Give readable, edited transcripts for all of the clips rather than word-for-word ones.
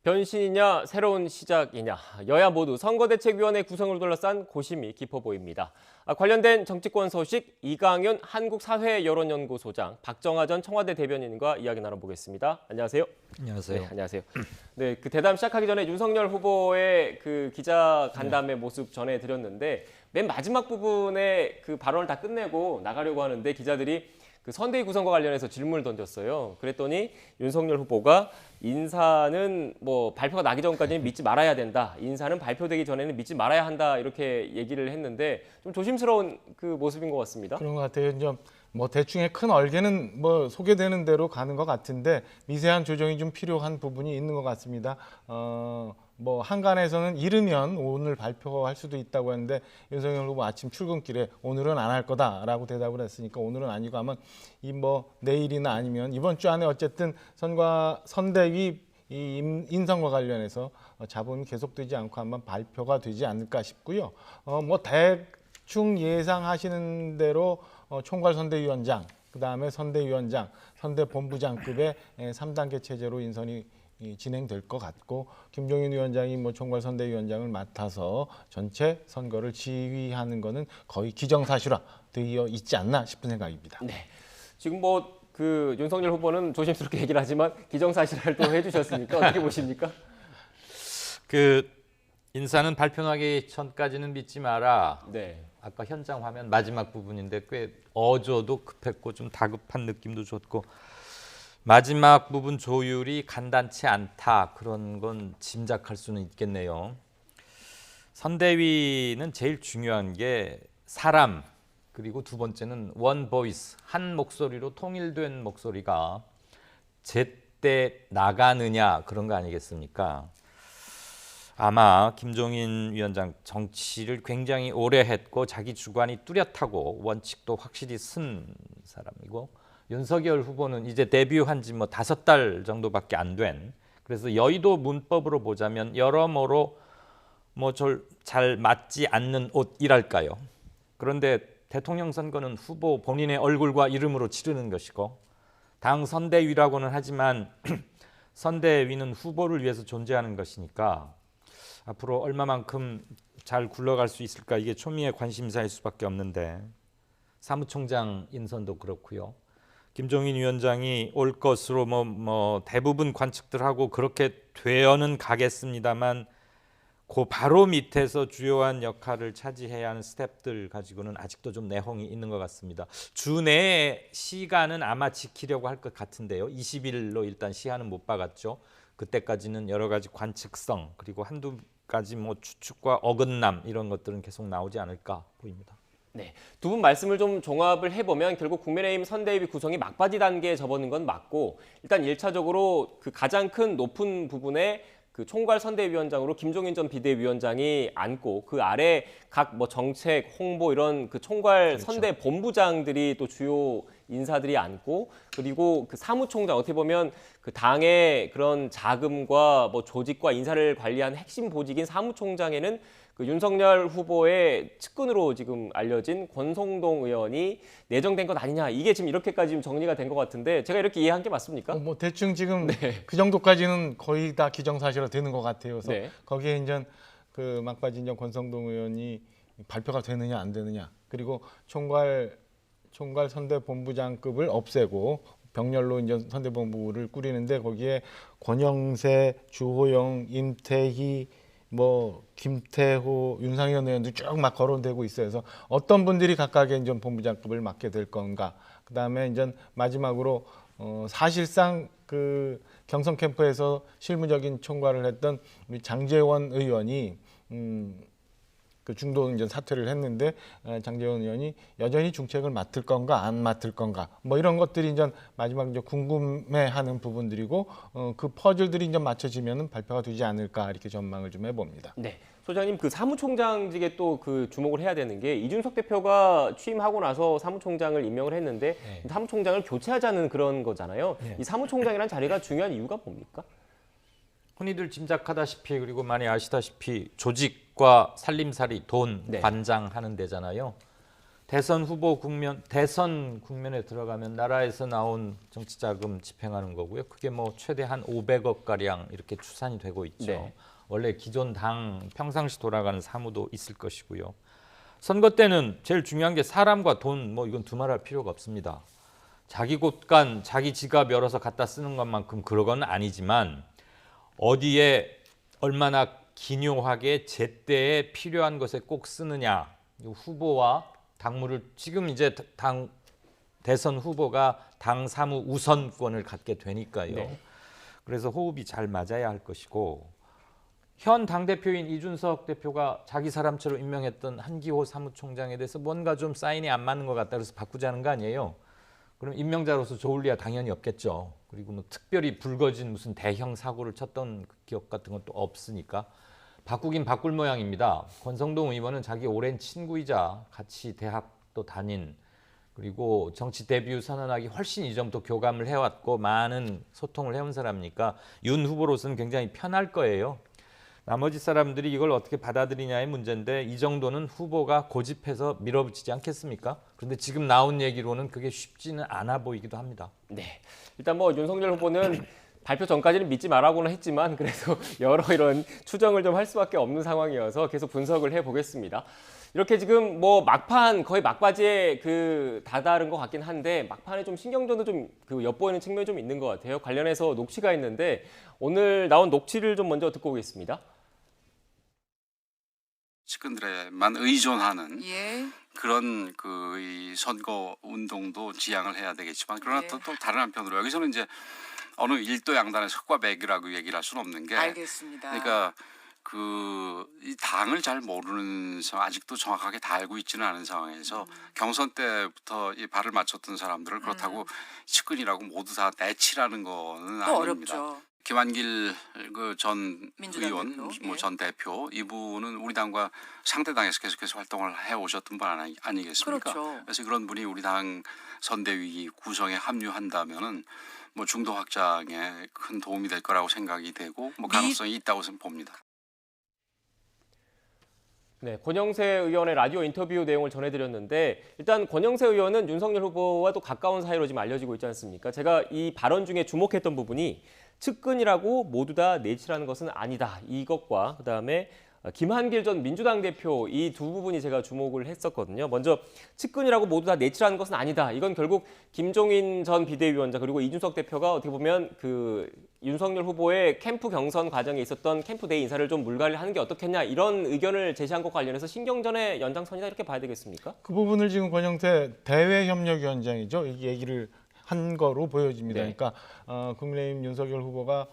변신이냐 새로운 시작이냐 여야 모두 선거대책위원회 구성을 둘러싼 고심이 깊어 보입니다. 관련된 정치권 소식 이강윤 한국사회여론연구소장, 박정하 전 청와대 대변인과 이야기 나눠보겠습니다. 안녕하세요. 안녕하세요. 네, 안녕하세요. 네, 그 대담 시작하기 전에 윤석열 후보의 그 기자 간담회 모습 전해드렸는데 맨 마지막 부분에 그 발언을 다 끝내고 나가려고 하는데 기자들이 그 선대위 구성과 관련해서 질문을 던졌어요. 그랬더니 윤석열 후보가 인사는 뭐 발표가 나기 전까지는 믿지 말아야 된다. 인사는 발표되기 전에는 믿지 말아야 한다. 이렇게 얘기를 했는데 좀 조심스러운 그 모습인 것 같습니다. 그런 것 같아요. 좀 뭐 대충의 큰 얼개는 뭐 소개되는 대로 가는 것 같은데 미세한 조정이 좀 필요한 부분이 있는 것 같습니다. 뭐 한간에서는 이르면 오늘 발표할 수도 있다고 했는데 윤석열 후보 아침 출근길에 오늘은 안 할 거다라고 대답을 했으니까 오늘은 아니고 아마 이 뭐 내일이나 아니면 이번 주 안에 어쨌든 선대위 인선과 관련해서 잡음이 계속되지 않고 한번 발표가 되지 않을까 싶고요. 뭐 대충 예상하시는 대로 총괄선대위원장, 그다음에 선대위원장, 선대본부장급의 3단계 체제로 인선이 진행될 것 같고 김종인 위원장이 뭐 총괄선대위원장을 맡아서 전체 선거를 지휘하는 것은 거의 기정사실화 되어 있지 않나 싶은 생각입니다. 네, 지금 뭐 그 윤석열 후보는 조심스럽게 얘기를 하지만 기정사실화를 또 해주셨으니까 어떻게 보십니까? 그 인사는 발표하기 전까지는 믿지 마라. 네. 아까 현장 화면 마지막 부분인데 꽤 어조도 급했고 좀 다급한 느낌도 줬고 마지막 부분 조율이 간단치 않다. 그런 건 짐작할 수는 있겠네요. 선대위는 제일 중요한 게 사람, 그리고 두 번째는 원 보이스, 한 목소리로 통일된 목소리가 제때 나가느냐 그런 거 아니겠습니까? 아마 김종인 위원장 정치를 굉장히 오래 했고 자기 주관이 뚜렷하고 원칙도 확실히 쓴 사람이고 윤석열 후보는 이제 데뷔한 지 뭐 5달 정도밖에 안 된, 그래서 여의도 문법으로 보자면 여러모로 뭐 잘 맞지 않는 옷이랄까요. 그런데 대통령 선거는 후보 본인의 얼굴과 이름으로 치르는 것이고 당 선대위라고는 하지만 선대위는 후보를 위해서 존재하는 것이니까 앞으로 얼마만큼 잘 굴러갈 수 있을까, 이게 초미의 관심사일 수밖에 없는데 사무총장 인선도 그렇고요. 김종인 위원장이 올 것으로 뭐 대부분 관측들하고 그렇게 되어는 가겠습니다만 그 바로 밑에서 주요한 역할을 차지해야 하는 스텝들 가지고는 아직도 좀 내홍이 있는 것 같습니다. 주 내에 시간은 아마 지키려고 할 것 같은데요. 20일로 일단 시한은 못 박았죠. 그때까지는 여러 가지 관측성 그리고 한두 가지 뭐 추측과 어긋남 이런 것들은 계속 나오지 않을까 보입니다. 네, 두 분 말씀을 좀 종합을 해보면 결국 국민의힘 선대위 구성이 막바지 단계에 접어든 건 맞고, 일단 1차적으로 그 가장 큰 높은 부분에 그 총괄 선대위원장으로 김종인 전 비대위원장이 앉고 그 아래 각 뭐 정책, 홍보 이런 그 총괄 그렇죠. 선대 본부장들이 또 주요 인사들이 앉고, 그리고 그 사무총장, 어떻게 보면 그 당의 그런 자금과 뭐 조직과 인사를 관리하는 핵심 보직인 사무총장에는 그 윤석열 후보의 측근으로 지금 알려진 권성동 의원이 내정된 것 아니냐, 이게 지금 이렇게까지 지금 정리가 된 것 같은데 제가 이렇게 이해한 게 맞습니까? 뭐 대충 지금 네. 그 정도까지는 거의 다 기정사실화 되는 것 같아요. 그래서 네. 거기에 이제 그 막바지 이제 권성동 의원이 발표가 되느냐 안 되느냐, 그리고 총괄 선대본부장급을 없애고 병렬로 이제 선대본부를 꾸리는데 거기에 권영세, 주호영, 임태희, 뭐 김태호, 윤상현 의원도 쭉 막 거론되고 있어요. 그래서 어떤 분들이 각각의 이제 본부장급을 맡게 될 건가. 그다음에 이제 마지막으로 사실상 그 경선 캠프에서 실무적인 총괄을 했던 우리 장제원 의원이 그 중도 이제 사퇴를 했는데 장제원 의원이 여전히 중책을 맡을 건가 안 맡을 건가, 뭐 이런 것들이 이제 마지막 이제 궁금해하는 부분들이고 그 퍼즐들이 이제 맞춰지면은 발표가 되지 않을까, 이렇게 전망을 좀 해봅니다. 네. 소장님, 그 사무총장직에 또 그 주목을 해야 되는 게 이준석 대표가 취임하고 나서 사무총장을 임명을 했는데 사무총장을 교체하자는 그런 거잖아요. 이 사무총장이라는 자리가 중요한 이유가 뭡니까? 흔히들 짐작하다시피 그리고 많이 아시다시피 조직과 살림살이, 돈, 네. 관장하는 데잖아요. 대선 국면에 들어가면 나라에서 나온 정치 자금 집행하는 거고요. 그게 뭐 최대 한 500억 가량 이렇게 추산이 되고 있죠. 네. 원래 기존 당 평상시 돌아가는 사무도 있을 것이고요. 선거 때는 제일 중요한 게 사람과 돈, 뭐 이건 두말할 필요가 없습니다. 자기 곳간 자기 지갑 열어서 갖다 쓰는 것만큼 그런 건 아니지만 어디에 얼마나 기묘하게 제때에 필요한 것에 꼭 쓰느냐. 후보와 당무를 지금 이제 대선 후보가 당 사무 우선권을 갖게 되니까요. 네. 그래서 호흡이 잘 맞아야 할 것이고 현 당대표인 이준석 대표가 자기 사람처럼 임명했던 한기호 사무총장에 대해서 뭔가 좀 사인이 안 맞는 것 같다 그래서 바꾸자는 거 아니에요. 그럼 임명자로서 좋을 리야 당연히 없겠죠. 그리고 뭐 특별히 불거진 무슨 대형 사고를 쳤던 그 기억 같은 것도 없으니까 바꾸긴 바꿀 모양입니다. 권성동 의원은 자기 오랜 친구이자 같이 대학도 다닌 그리고 정치 데뷔 선언하기 훨씬 이전부터 교감을 해왔고 많은 소통을 해온 사람이니까 윤 후보로서는 굉장히 편할 거예요. 나머지 사람들이 이걸 어떻게 받아들이냐의 문제인데 이 정도는 후보가 고집해서 밀어붙이지 않겠습니까? 그런데 지금 나온 얘기로는 그게 쉽지는 않아 보이기도 합니다. 네. 일단 뭐 윤석열 후보는 발표 전까지는 믿지 말라고는 했지만 그래도 여러 이런 추정을 좀 할 수밖에 없는 상황이어서 계속 분석을 해보겠습니다. 이렇게 지금 뭐 막판 거의 막바지에 다다른 것 같긴 한데 막판에 좀 신경전도 좀 엿보이는 측면이 좀 있는 것 같아요. 관련해서 녹취가 있는데 오늘 나온 녹취를 좀 먼저 듣고 오겠습니다. 측근들에만 의존하는 예. 그런 이 선거 운동도 지양을 해야 되겠지만 그러나 예. 또 다른 한편으로 여기서는 이제 어느 일도 양단의 석과 백이라고 얘기를 할 수는 없는 게 알겠습니다. 그러니까 이 당을 잘 모르는 상황, 아직도 정확하게 다 알고 있지는 않은 상황에서 경선 때부터 이 발을 맞췄던 사람들을 그렇다고 측근이라고 모두 다 내치라는 거는 또 아닙니다. 어렵죠. 김한길 전 민주당 의원, 대표. 뭐 예. 전 대표 이분은 우리 당과 상대 당에서 계속해서 활동을 해 오셨던 분 아니겠습니까? 그렇죠. 그래서 그런 분이 우리 당 선대위 구성에 합류한다면은 뭐 중도 확장에 큰 도움이 될 거라고 생각이 되고 뭐 가능성이 있다고 봅니다. 네, 권영세 의원의 라디오 인터뷰 내용을 전해드렸는데 일단 권영세 의원은 윤석열 후보와 또 가까운 사이로 지금 알려지고 있지 않습니까? 제가 이 발언 중에 주목했던 부분이 측근이라고 모두 다 내치라는 것은 아니다. 이것과 그다음에 김한길 전 민주당 대표 이 두 부분이 제가 주목을 했었거든요. 먼저 측근이라고 모두 다 내치라는 것은 아니다. 이건 결국 김종인 전 비대위원장 그리고 이준석 대표가 어떻게 보면 윤석열 후보의 캠프 경선 과정에 있었던 캠프 내 인사를 좀 물갈이를 하는 게 어떻겠냐 이런 의견을 제시한 것과 관련해서 신경전의 연장선이다 이렇게 봐야 되겠습니까? 그 부분을 지금 권영태 대외협력위원장이죠. 이 얘기를 한 거로 보여집니다. 네. 그러니까 국민의힘 윤석열 후보가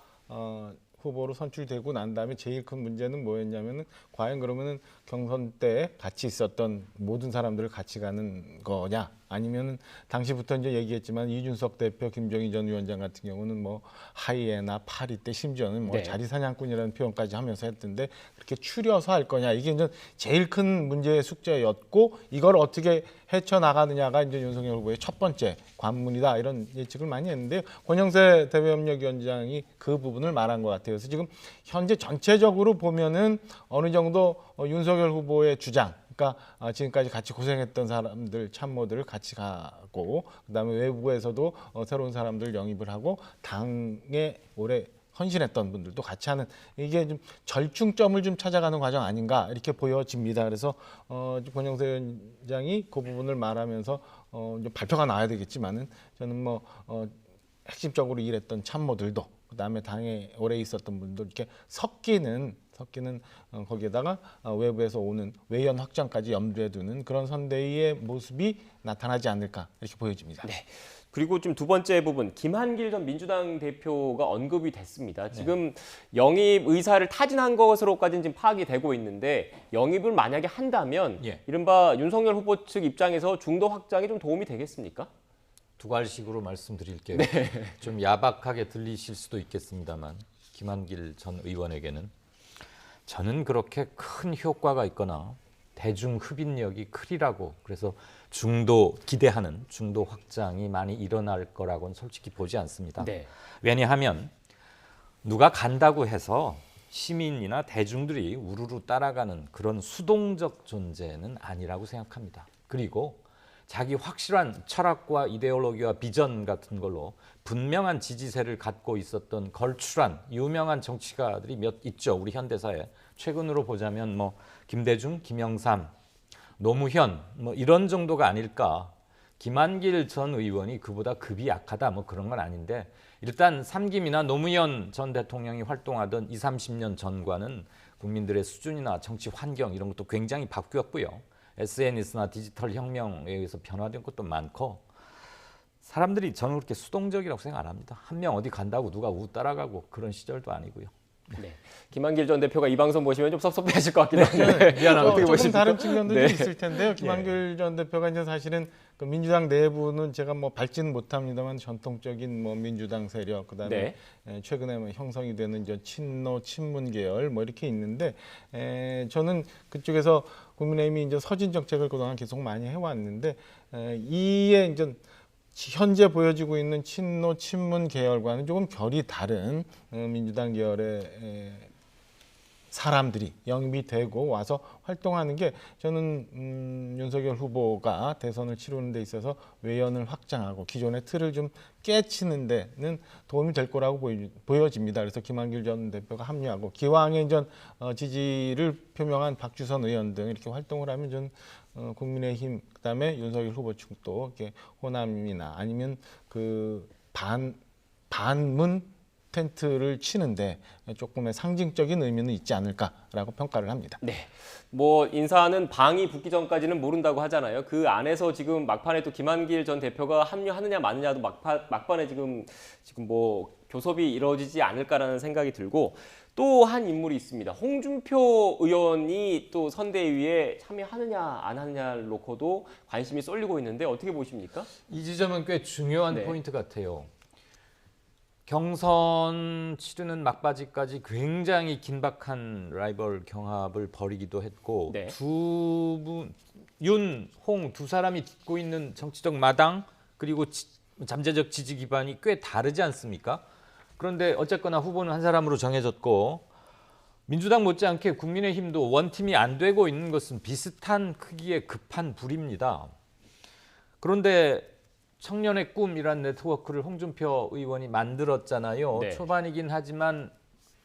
후보로 선출되고 난 다음에 제일 큰 문제는 뭐였냐면은 과연 그러면은 경선 때 같이 있었던 모든 사람들을 같이 가는 거냐 아니면은 당시부터 이제 얘기했지만 이준석 대표, 김종인 전 위원장 같은 경우는 뭐 하이에나 파리 때 심지어는 뭐 네. 자리 사냥꾼이라는 표현까지 하면서 했던데 그렇게 추려서 할 거냐 이게 이제 제일 큰 문제의 숙제였고 이걸 어떻게 헤쳐 나가느냐가 이제 윤석열 후보의 첫 번째 관문이다 이런 예측을 많이 했는데 권영세 대외협력위원장이 그 부분을 말한 것 같아요. 그래서 지금 현재 전체적으로 보면은 어느 정도 윤석열 후보의 주장, 그러니까 지금까지 같이 고생했던 사람들, 참모들을 같이 가고 그다음에 외부에서도 새로운 사람들 영입을 하고 당에 오래 헌신했던 분들도 같이 하는 이게 좀 절충점을 좀 찾아가는 과정 아닌가 이렇게 보여집니다. 그래서 권영세 위원장이 그 부분을 말하면서 좀 발표가 나와야 되겠지만은 저는 뭐 핵심적으로 일했던 참모들도 그다음에 당에 오래 있었던 분들 이렇게 섞이는 거기에다가 외부에서 오는 외연 확장까지 염두에 두는 그런 선대위의 모습이 나타나지 않을까 이렇게 보여집니다. 네. 그리고 좀 두 번째 부분, 김한길 전 민주당 대표가 언급이 됐습니다. 지금 영입 의사를 타진한 것으로까지는 지금 파악이 되고 있는데 영입을 만약에 한다면 예. 이른바 윤석열 후보 측 입장에서 중도 확장에 좀 도움이 되겠습니까? 두 가지식으로 말씀드릴게요. 좀 야박하게 들리실 수도 있겠습니다만 김한길 전 의원에게는 저는 그렇게 큰 효과가 있거나 대중 흡인력이 크리라고 그래서 기대하는 중도 확장이 많이 일어날 거라고는 솔직히 보지 않습니다. 네. 왜냐하면 누가 간다고 해서 시민이나 대중들이 우르르 따라가는 그런 수동적 존재는 아니라고 생각합니다. 그리고 자기 확실한 철학과 이데올로기와 비전 같은 걸로 분명한 지지세를 갖고 있었던 걸출한 유명한 정치가들이 몇 있죠. 우리 현대사에. 최근으로 보자면 뭐 김대중, 김영삼, 노무현 뭐 이런 정도가 아닐까. 김한길 전 의원이 그보다 급이 약하다 뭐 그런 건 아닌데 일단 삼김이나 노무현 전 대통령이 활동하던 20, 30년 전과는 국민들의 수준이나 정치 환경 이런 것도 굉장히 바뀌었고요. SNS나 디지털 혁명에 의해서 변화된 것도 많고 사람들이 저는 그렇게 수동적이라고 생각 안 합니다. 한 명 어디 간다고 누가 우 따라가고 그런 시절도 아니고요. 네. 김한길 전 대표가 이 방송 보시면 좀 섭섭해하실 것 같긴 한데 미안합니다. 어떻게 조금 보십니까? 다른 측면도 네. 좀 있을 텐데요. 김한길 전 대표가 이제 사실은 그 민주당 내부는 제가 뭐 밟지는 못합니다만 전통적인 뭐 민주당 세력 그다음에 최근에 뭐 형성이 되는 이제 친노 친문 계열 뭐 이렇게 있는데 저는 그쪽에서 국민의힘이 이제 서진 정책을 그동안 계속 많이 해왔는데 이에 이제 현재 보여지고 있는 친노 친문 계열과는 조금 결이 다른 민주당 계열의 사람들이 영입이 되고 와서 활동하는 게 저는 윤석열 후보가 대선을 치르는 데 있어서 외연을 확장하고 기존의 틀을 좀 깨치는 데는 도움이 될 거라고 보여집니다. 그래서 김한길 전 대표가 합류하고 기왕에 전 지지를 표명한 박주선 의원 등 이렇게 활동을 하면 전 국민의힘 그다음에 윤석열 후보 측도 이렇게 호남이나 아니면 그 반문 텐트를 치는데 조금의 상징적인 의미는 있지 않을까라고 평가를 합니다. 네. 뭐 인사는 방이 붙기 전까지는 모른다고 하잖아요. 그 안에서 지금 막판에 또 김한길 전 대표가 합류하느냐 마느냐도 막판에 지금 뭐 교섭이 이루어지지 않을까라는 생각이 들고 또 한 인물이 있습니다. 홍준표 의원이 또 선대위에 참여하느냐 안 하느냐를 놓고도 관심이 쏠리고 있는데 어떻게 보십니까? 이 지점은 꽤 중요한 네. 포인트 같아요. 경선 치르는 막바지까지 굉장히 긴박한 라이벌 경합을 벌이기도 했고 네. 윤, 홍 두 사람이 딛고 있는 정치적 마당 그리고 잠재적 지지 기반이 꽤 다르지 않습니까? 그런데 어쨌거나 후보는 한 사람으로 정해졌고 민주당 못지않게 국민의힘도 원팀이 안 되고 있는 것은 비슷한 크기의 급한 불입니다. 그런데 청년의 꿈이란 네트워크를 홍준표 의원이 만들었잖아요. 네. 초반이긴 하지만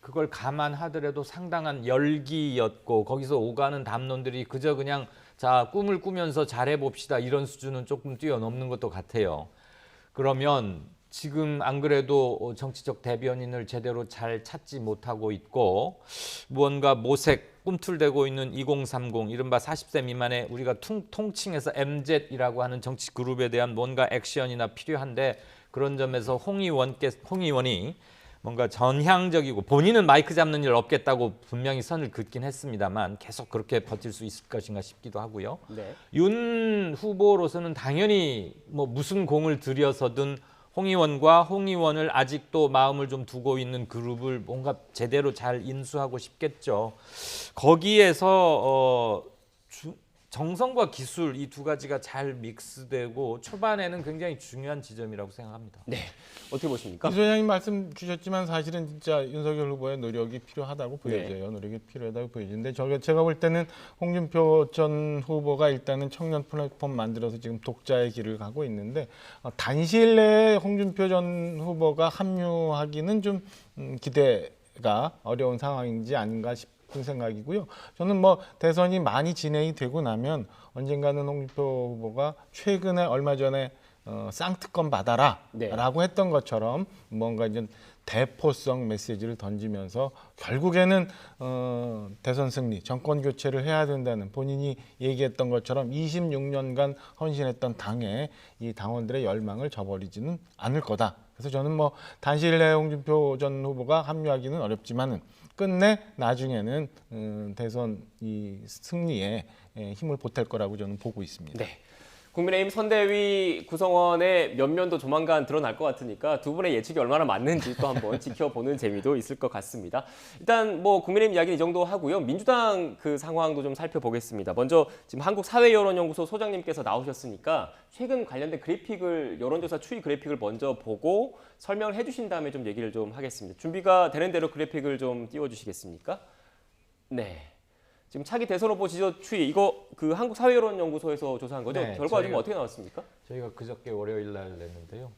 그걸 감안하더라도 상당한 열기였고 거기서 오가는 담론들이 그저 그냥 자 꿈을 꾸면서 잘해봅시다 이런 수준은 조금 뛰어넘는 것도 같아요. 그러면 지금 안 그래도 정치적 대변인을 제대로 잘 찾지 못하고 있고 무언가 모색 꿈틀대고 있는 2030 이른바 40세 미만의 우리가 통칭해서 MZ이라고 하는 정치 그룹에 대한 뭔가 액션이나 필요한데 그런 점에서 홍 의원이 뭔가 전향적이고 본인은 마이크 잡는 일 없겠다고 분명히 선을 긋긴 했습니다만 계속 그렇게 버틸 수 있을 것인가 싶기도 하고요. 네. 윤 후보로서는 당연히 뭐 무슨 공을 들여서든 홍 의원과 홍 의원을 아직도 마음을 좀 두고 있는 그룹을 뭔가 제대로 잘 인수하고 싶겠죠. 거기에서 정성과 기술 이 두 가지가 잘 믹스되고 초반에는 굉장히 중요한 지점이라고 생각합니다. 네. 어떻게 보십니까? 이 소장님 말씀 주셨지만 사실은 진짜 윤석열 후보의 노력이 필요하다고 보여져요. 노력이 필요하다고 보여지는데 제가 볼 때는 홍준표 전 후보가 일단은 청년 플랫폼 만들어서 지금 독자의 길을 가고 있는데 단시일 내에 홍준표 전 후보가 합류하기는 좀 기대가 어려운 상황인지 아닌가 싶은 생각이고요. 저는 뭐 대선이 많이 진행이 되고 나면 언젠가는 홍준표 후보가 최근에 얼마 전에 쌍특검 받아라 네. 라고 했던 것처럼 뭔가 이제 대포성 메시지를 던지면서 결국에는 대선 승리, 정권 교체를 해야 된다는 본인이 얘기했던 것처럼 26년간 헌신했던 당에 이 당원들의 열망을 저버리지는 않을 거다. 그래서 저는 뭐 단시일 내에 홍준표 전 후보가 합류하기는 어렵지만은 끝내 나중에는 대선 이 승리에 힘을 보탤 거라고 저는 보고 있습니다. 네. 국민의힘 선대위 구성원의 면면도 조만간 드러날 것 같으니까 두 분의 예측이 얼마나 맞는지 또 한번 지켜보는 재미도 있을 것 같습니다. 일단 뭐 국민의힘 이야기는 이 정도 하고요. 민주당 그 상황도 좀 살펴보겠습니다. 먼저 지금 한국사회여론연구소 소장님께서 나오셨으니까 최근 관련된 그래픽을 여론조사 추이 그래픽을 먼저 보고 설명을 해주신 다음에 좀 얘기를 좀 하겠습니다. 준비가 되는 대로 그래픽을 좀 띄워주시겠습니까? 네. 지금 차기 대선 후보 지지도 추이 이거 그 한국사회여론연구소에서 조사한 거죠? 네, 결과가 좀 저희가- 어떻게 나왔습니까? 저희가 그저께 월요일 날 냈는데요.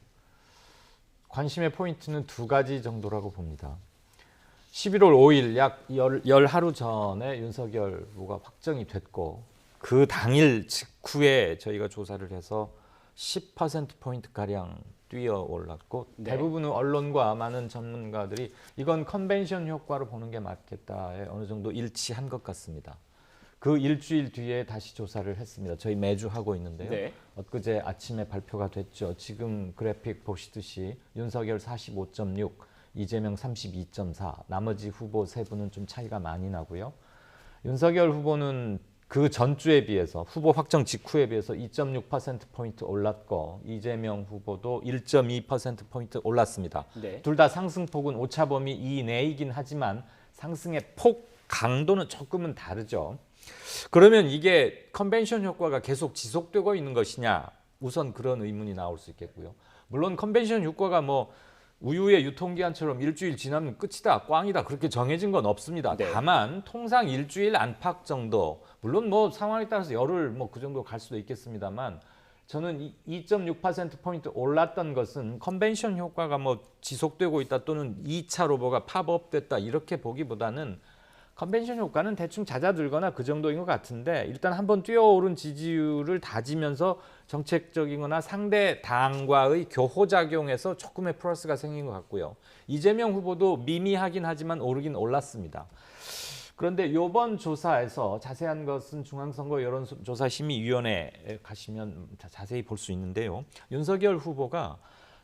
관심의 포인트는 두 가지 정도라고 봅니다. 11월 5일 약 열 하루 전에 윤석열 후보가 확정이 됐고 그 당일 직후에 저희가 조사를 해서 10%포인트가량 뛰어 올랐고 네. 대부분의 언론과 많은 전문가들이 이건 컨벤션 효과로 보는 게 맞겠다에 어느 정도 일치한 것 같습니다. 그 일주일 뒤에 다시 조사를 했습니다. 저희 매주 하고 있는데요. 네. 엊그제 아침에 발표가 됐죠. 지금 그래픽 보시듯이 윤석열 45.6, 이재명 32.4, 나머지 후보 세 분은 좀 차이가 많이 나고요. 윤석열 후보는 그 전주에 비해서 후보 확정 직후에 비해서 2.6%포인트 올랐고 이재명 후보도 1.2%포인트 올랐습니다. 네. 둘 다 상승폭은 오차범위 이내이긴 하지만 상승의 폭 강도는 조금은 다르죠. 그러면 이게 컨벤션 효과가 계속 지속되고 있는 것이냐? 우선 그런 의문이 나올 수 있겠고요. 물론 컨벤션 효과가 뭐 우유의 유통기한처럼 일주일 지나면 끝이다, 꽝이다 그렇게 정해진 건 없습니다. 네. 다만 통상 일주일 안팎 정도, 물론 뭐 상황에 따라서 열흘 뭐 그 정도 갈 수도 있겠습니다만 저는 2.6%포인트 올랐던 것은 컨벤션 효과가 뭐 지속되고 있다 또는 2차 로버가 팝업됐다 이렇게 보기보다는 컨벤션 효과는 대충 잦아들거나 그 정도인 것 같은데 일단 한번 뛰어오른 지지율을 다지면서 정책적이거나 상대 당과의 교호작용에서 조금의 플러스가 생긴 것 같고요. 이재명 후보도 미미하긴 하지만 오르긴 올랐습니다. 그런데 이번 조사에서 자세한 것은 중앙선거 여론조사심의위원회에 가시면 자세히 볼 수 있는데요. 윤석열 후보가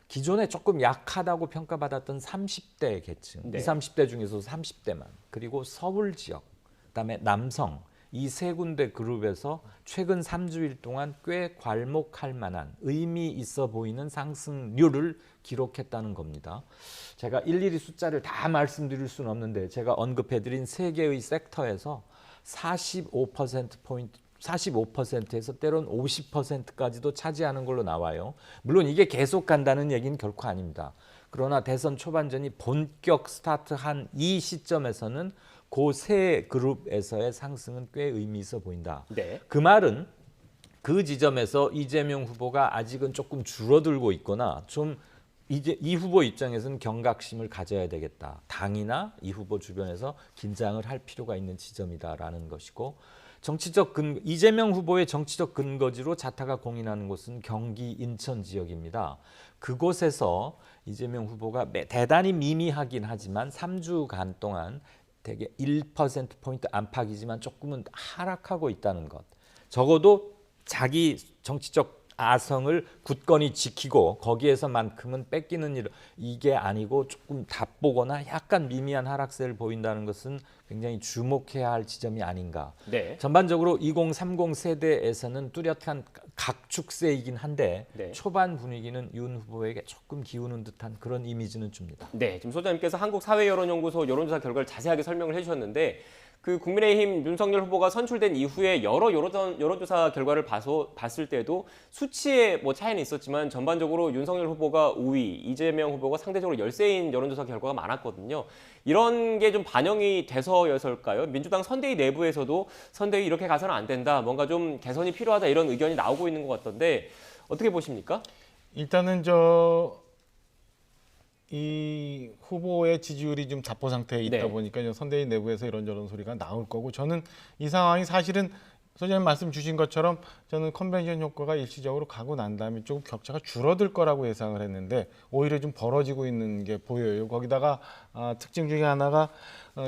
기존에 조금 약하다고 평가받았던 30대 계층, 네. 20, 30대 중에서 30대만, 그리고 서울 지역, 그다음에 남성 이 세 군데 그룹에서 최근 3주일 동안 꽤 괄목할 만한 의미 있어 보이는 상승률을 기록했다는 겁니다. 제가 일일이 숫자를 다 말씀드릴 수는 없는데 제가 언급해드린 세 개의 섹터에서 45%포인트 45%에서 때론 50%까지도 차지하는 걸로 나와요. 물론 이게 계속 간다는 얘기는 결코 아닙니다. 그러나 대선 초반전이 본격 스타트한 이 시점에서는 그 세 그룹에서의 상승은 꽤 의미 있어 보인다. 네. 그 말은 그 지점에서 이재명 후보가 아직은 조금 줄어들고 있거나 좀 이제 이 후보 입장에서는 경각심을 가져야 되겠다. 당이나 이 후보 주변에서 긴장을 할 필요가 있는 지점이다라는 것이고 이재명 후보의 정치적 근거지로 자타가 공인하는 곳은 경기 인천 지역입니다. 그곳에서 이재명 후보가 대단히 미미하긴 하지만 3주간 동안 대개 1%포인트 안팎이지만 조금은 하락하고 있다는 것. 적어도 자기 정치적 아성을 굳건히 지키고 거기에서만큼은 뺏기는 일 이게 아니고 조금 답보거나 약간 미미한 하락세를 보인다는 것은 굉장히 주목해야 할 지점이 아닌가. 네. 전반적으로 2030 세대에서는 뚜렷한 각축세이긴 한데 네. 초반 분위기는 윤 후보에게 조금 기우는 듯한 그런 이미지는 줍니다. 네, 지금 소장님께서 한국사회여론연구소 여론조사 결과를 자세하게 설명을 해주셨는데 그 국민의힘 윤석열 후보가 선출된 이후에 여러 여론조사 결과를 봤을 때도 수치에 뭐 차이는 있었지만 전반적으로 윤석열 후보가 우위, 이재명 후보가 상대적으로 열세인 여론조사 결과가 많았거든요. 이런 게 좀 반영이 돼서였을까요? 민주당 선대위 내부에서도 선대위 이렇게 가서는 안 된다, 뭔가 좀 개선이 필요하다 이런 의견이 나오고 있는 것 같던데 어떻게 보십니까? 일단은 이 후보의 지지율이 좀 잡보 상태에 있다 네. 보니까 선대위 내부에서 이런저런 소리가 나올 거고 저는 이 상황이 사실은 소장님 말씀 주신 것처럼 저는 컨벤션 효과가 일시적으로 가고 난 다음에 조금 격차가 줄어들 거라고 예상을 했는데 오히려 좀 벌어지고 있는 게 보여요. 거기다가 특징 중에 하나가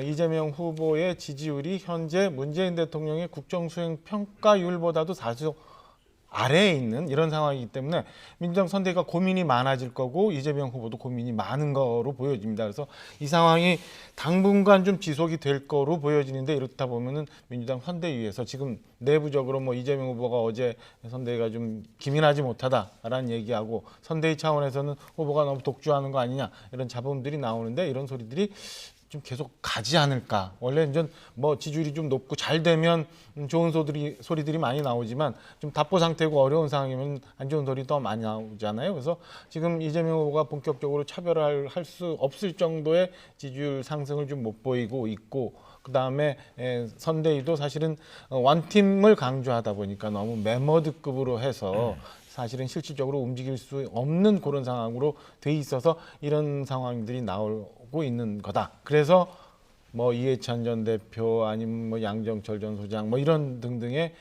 이재명 후보의 지지율이 현재 문재인 대통령의 국정수행 평가율보다도 다소 아래에 있는 이런 상황이기 때문에 민주당 선대위가 고민이 많아질 거고 이재명 후보도 고민이 많은 거로 보여집니다. 그래서 이 상황이 당분간 좀 지속이 될 거로 보여지는데 이렇다 보면은 민주당 선대위에서 지금 내부적으로 뭐 이재명 후보가 어제 선대위가 좀 기민하지 못하다라는 얘기하고 선대위 차원에서는 후보가 너무 독주하는 거 아니냐 이런 잡음들이 나오는데 이런 소리들이 좀 계속 가지 않을까. 원래 이제 뭐 지지율이 좀 높고 잘 되면 좋은 소리들이 많이 나오지만 좀 답보 상태고 어려운 상황이면 안 좋은 소리 더 많이 나오잖아요. 그래서 지금 이재명 후보가 본격적으로 차별할 수 없을 정도의 지지율 상승을 좀 못 보이고 있고, 그 다음에 선대위도 사실은 원팀을 강조하다 보니까 너무 메머드급으로 해서 사실은 실질적으로 움직일 수 없는 그런 상황으로 돼 있어서 이런 상황들이 나오고 있는 거다. 그래서 뭐 이해찬 전 대표 아니면 뭐 양정철 전 소장 뭐 이런 등등의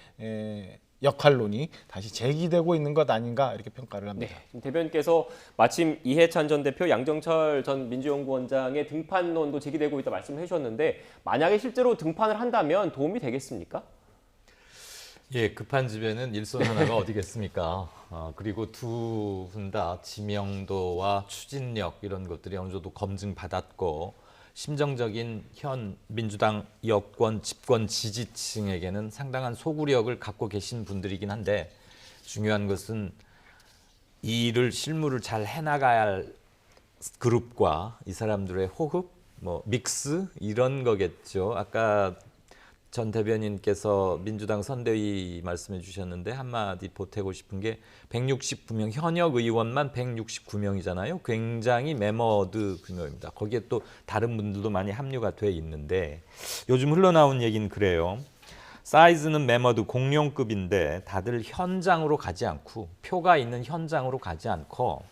역할론이 다시 제기되고 있는 것 아닌가 이렇게 평가를 합니다. 네, 지금 대변인께서 마침 이해찬 전 대표, 양정철 전 민주연구원장의 등판론도 제기되고 있다 말씀해 주셨는데 만약에 실제로 등판을 한다면 도움이 되겠습니까? 예, 급한 집에는 일손 하나가 어디겠습니까? 그리고 두 분 다 지명도와 추진력 이런 것들이 어느 정도 검증받았고 심정적인 현 민주당 여권 집권 지지층에게는 상당한 소구력을 갖고 계신 분들이긴 한데 중요한 것은 이 일을 실무를 잘 해나가야 할 그룹과 이 사람들의 호흡, 뭐 믹스 이런 거겠죠. 아까 전 대변인께서 민주당 선대위 말씀해 주셨는데 한마디 보태고 싶은 게 169명, 현역 의원만 169명이잖아요. 굉장히 매머드 규모입니다. 거기에 또 다른 분들도 많이 합류가 돼 있는데 요즘 흘러나온 얘기는 그래요. 사이즈는 매머드 공룡급인데 다들 현장으로 가지 않고 표가 있는 현장으로 가지 않고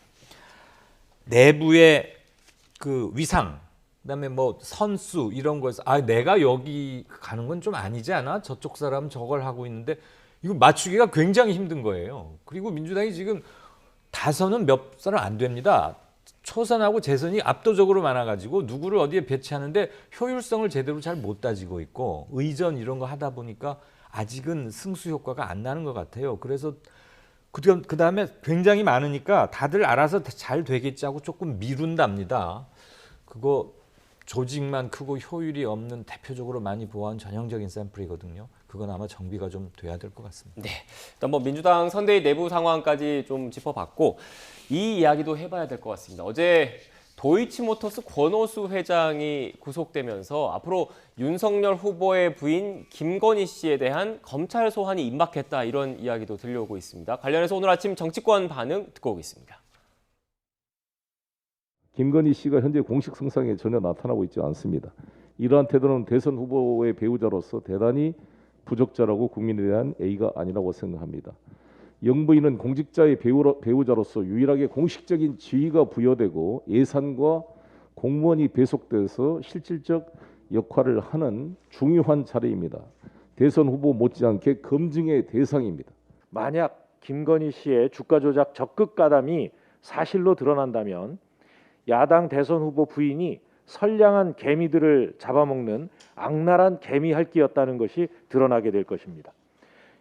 내부의 그 위상 그다음에 뭐 선수 이런 거에서 내가 여기 가는 건 좀 아니지 않아? 저쪽 사람 저걸 하고 있는데 이거 맞추기가 굉장히 힘든 거예요. 그리고 민주당이 지금 다선은 몇 사람 안 됩니다. 초선하고 재선이 압도적으로 많아가지고 누구를 어디에 배치하는데 효율성을 제대로 잘 못 따지고 있고 의전 이런 거 하다 보니까 아직은 승수 효과가 안 나는 것 같아요. 그래서 그 다음에 굉장히 많으니까 다들 알아서 잘 되겠지 하고 조금 미룬답니다. 그거 조직만 크고 효율이 없는 대표적으로 많이 보아한 전형적인 샘플이거든요. 그건 아마 정비가 좀 돼야 될 것 같습니다. 네, 일단 뭐 민주당 선대위 내부 상황까지 좀 짚어봤고 이 이야기도 해봐야 될 것 같습니다. 어제 도이치모터스 권오수 회장이 구속되면서 앞으로 윤석열 후보의 부인 김건희 씨에 대한 검찰 소환이 임박했다 이런 이야기도 들려오고 있습니다. 관련해서 오늘 아침 정치권 반응 듣고 오겠습니다. 김건희 씨가 현재 공식 성상에 전혀 나타나고 있지 않습니다. 이러한 태도는 대선 후보의 배우자로서 대단히 부적절하고 국민에 대한 예의가 아니라고 생각합니다. 영부인은 공직자의 배우자로서 유일하게 공식적인 지위가 부여되고 예산과 공무원이 배속돼서 실질적 역할을 하는 중요한 자리입니다. 대선 후보 못지않게 검증의 대상입니다. 만약 김건희 씨의 주가 조작 적극 가담이 사실로 드러난다면 야당 대선 후보 부인이 선량한 개미들을 잡아먹는 악랄한 개미 핥기였다는 것이 드러나게 될 것입니다.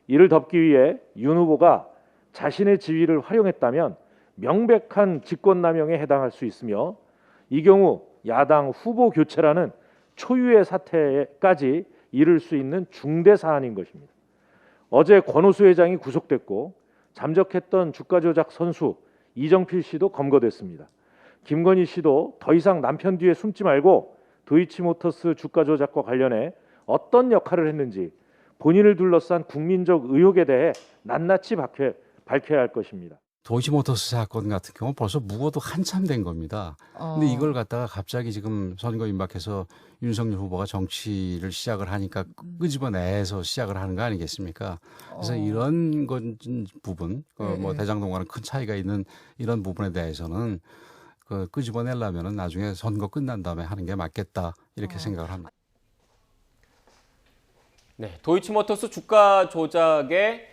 이를 덮기 위해 윤 후보가 자신의 지위를 활용했다면 명백한 직권남용에 해당할 수 있으며 이 경우 야당 후보 교체라는 초유의 사태까지 이를 수 있는 중대 사안인 것입니다. 어제 권오수 회장이 구속됐고 잠적했던 주가 조작 선수 이정필 씨도 검거됐습니다. 김건희 씨도 더 이상 남편 뒤에 숨지 말고 도이치모터스 주가 조작과 관련해 어떤 역할을 했는지 본인을 둘러싼 국민적 의혹에 대해 낱낱이 밝혀야 할 것입니다. 도이치모터스 사건 같은 경우 벌써 묵어도 한참 된 겁니다. 근데 이걸 갖다가 갑자기 지금 선거 임박해서 윤석열 후보가 정치를 시작을 하니까 끄집어내서 시작을 하는 거 아니겠습니까? 그래서 이런 부분, 뭐 대장동과는 큰 차이가 있는 이런 부분에 대해서는 끄집어내려면 나중에 선거 끝난 다음에 하는 게 맞겠다 이렇게 생각을 합니다. 네, 도이치모터스 주가 조작에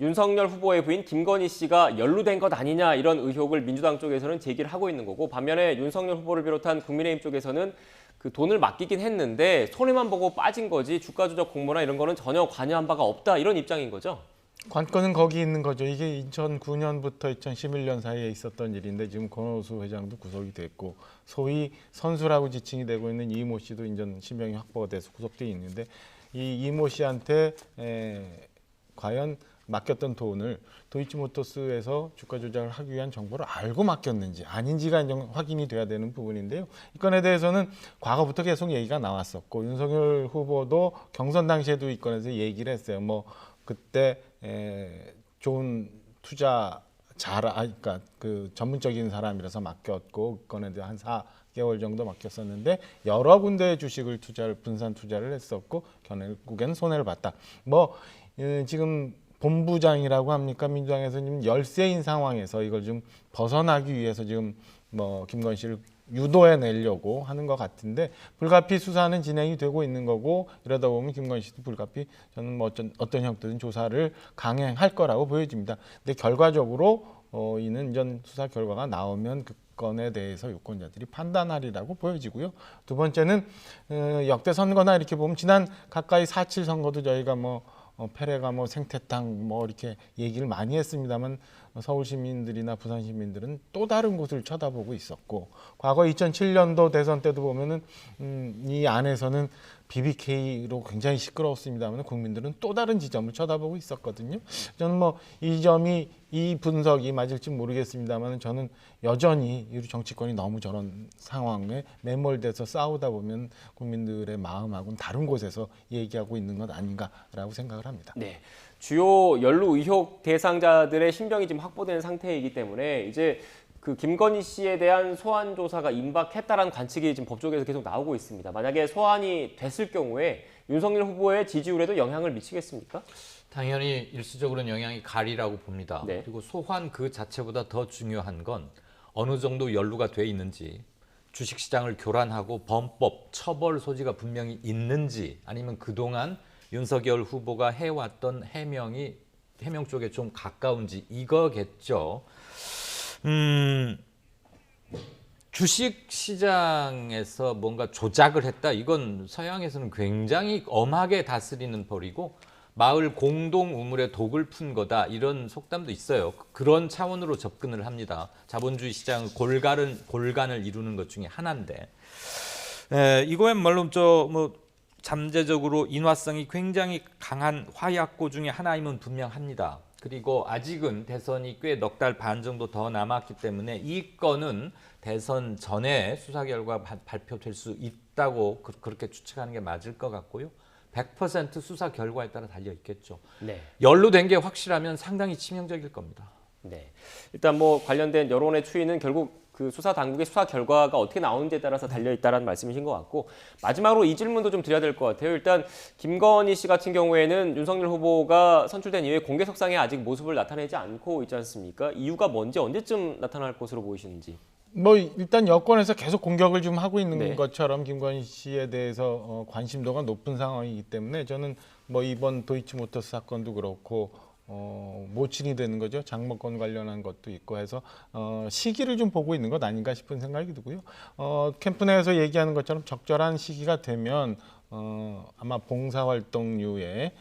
윤석열 후보의 부인 김건희 씨가 연루된 것 아니냐 이런 의혹을 민주당 쪽에서는 제기를 하고 있는 거고 반면에 윤석열 후보를 비롯한 국민의힘 쪽에서는 그 돈을 맡기긴 했는데 손해만 보고 빠진 거지 주가 조작 공모나 이런 거는 전혀 관여한 바가 없다 이런 입장인 거죠. 관건은 거기 있는 거죠. 이게 2009년부터 2011년 사이에 있었던 일인데 지금 권오수 회장도 구속이 됐고 소위 선수라고 지칭이 되고 있는 이모 씨도 인전 신병이 확보가 돼서 구속돼 있는데 이 이모 씨한테 과연 맡겼던 돈을 도이치모터스에서 주가 조작을 하기 위한 정보를 알고 맡겼는지 아닌지가 이제 확인이 돼야 되는 부분인데요. 이 건에 대해서는 과거부터 계속 얘기가 나왔었고 윤석열 후보도 경선 당시에도 이 건에서 얘기를 했어요. 뭐 그때 좋은 투자 그러니까 그 전문적인 사람이라서 맡겼고 그 건에 대해 한 4개월 정도 맡겼었는데 여러 군데의 주식을 분산 투자를 했었고 결국에는 손해를 봤다. 뭐 지금 본부장이라고 합니까? 민주당에서 지금 열세인 상황에서 이걸 좀 벗어나기 위해서 지금 뭐 김건희 씨를 유도해 내려고 하는 것 같은데 불가피 수사는 진행이 되고 있는 거고 이러다 보면 김건희 씨도 불가피 저는 뭐 어떤 형태든 조사를 강행할 거라고 보여집니다. 근데 결과적으로 이는 전 수사 결과가 나오면 그 건에 대해서 유권자들이 판단하리라고 보여지고요. 두 번째는 역대 선거나 이렇게 보면 지난 가까이 4.7 선거도 저희가 뭐 패래가 뭐 생태탕 뭐 이렇게 얘기를 많이 했습니다만 서울 시민들이나 부산 시민들은 또 다른 곳을 쳐다보고 있었고 과거 2007년도 대선 때도 보면은 이 안에서는 BBK로 굉장히 시끄러웠습니다만 국민들은 또 다른 지점을 쳐다보고 있었거든요. 저는 뭐 이 분석이 맞을지 모르겠습니다만 저는 여전히 이 정치권이 너무 저런 상황에 매몰돼서 싸우다 보면 국민들의 마음하고는 다른 곳에서 얘기하고 있는 것 아닌가라고 생각을 합니다. 네. 주요 연루 의혹 대상자들의 신병이 지금 확보된 상태이기 때문에 이제 그 김건희 씨에 대한 소환 조사가 임박했다라는 관측이 지금 법조계에서 계속 나오고 있습니다. 만약에 소환이 됐을 경우에 윤석열 후보의 지지율에도 영향을 미치겠습니까? 당연히 일시적으로는 영향이 가리라고 봅니다. 네. 그리고 소환 그 자체보다 더 중요한 건 어느 정도 연루가 돼 있는지, 주식시장을 교란하고 범법, 처벌 소지가 분명히 있는지, 아니면 그동안 윤석열 후보가 해왔던 해명 쪽에 좀 가까운지 이거겠죠. 주식시장에서 뭔가 조작을 했다. 이건 서양에서는 굉장히 엄하게 다스리는 벌이고 마을 공동 우물에 독을 푼 거다. 이런 속담도 있어요. 그런 차원으로 접근을 합니다. 자본주의 시장은 골간을 이루는 것 중에 하나인데 이거야말로 잠재적으로 인화성이 굉장히 강한 화약고 중에 하나임은 분명합니다. 그리고 아직은 대선이 꽤 넉 달 반 정도 더 남았기 때문에 이 건은 대선 전에 수사 결과 발표될 수 있다고 그렇게 추측하는 게 맞을 것 같고요. 100% 수사 결과에 따라 달려 있겠죠. 네. 연루된 게 확실하면 상당히 치명적일 겁니다. 네. 일단 뭐 관련된 여론의 추이는 결국 그 수사 당국의 수사 결과가 어떻게 나오는지에 따라서 달려 있다라는 말씀이신 것 같고 마지막으로 이 질문도 좀 드려야 될 것 같아요. 일단 김건희 씨 같은 경우에는 윤석열 후보가 선출된 이후에 공개석상에 아직 모습을 나타내지 않고 있지 않습니까? 이유가 뭔지 언제쯤 나타날 것으로 보이시는지. 뭐 일단 여권에서 계속 공격을 좀 하고 있는 네. 것처럼 김건희 씨에 대해서 관심도가 높은 상황이기 때문에 저는 뭐 이번 도이치모터스 사건도 그렇고 모친이 되는 거죠. 장모권 관련한 것도 있고 해서 시기를 좀 보고 있는 것 아닌가 싶은 생각이 들고요. 캠프 내에서 얘기하는 것처럼 적절한 시기가 되면 아마 봉사활동류의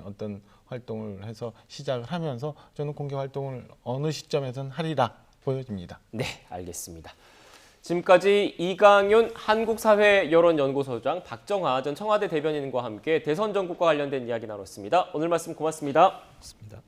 어떤 활동을 해서 시작을 하면서 저는 공개 활동을 어느 시점에선 하리라 보여집니다. 네, 알겠습니다. 지금까지 이강윤 한국사회여론연구소장, 박정하 전 청와대 대변인과 함께 대선 전국과 관련된 이야기 나눴습니다. 오늘 말씀 고맙습니다. 맞습니다.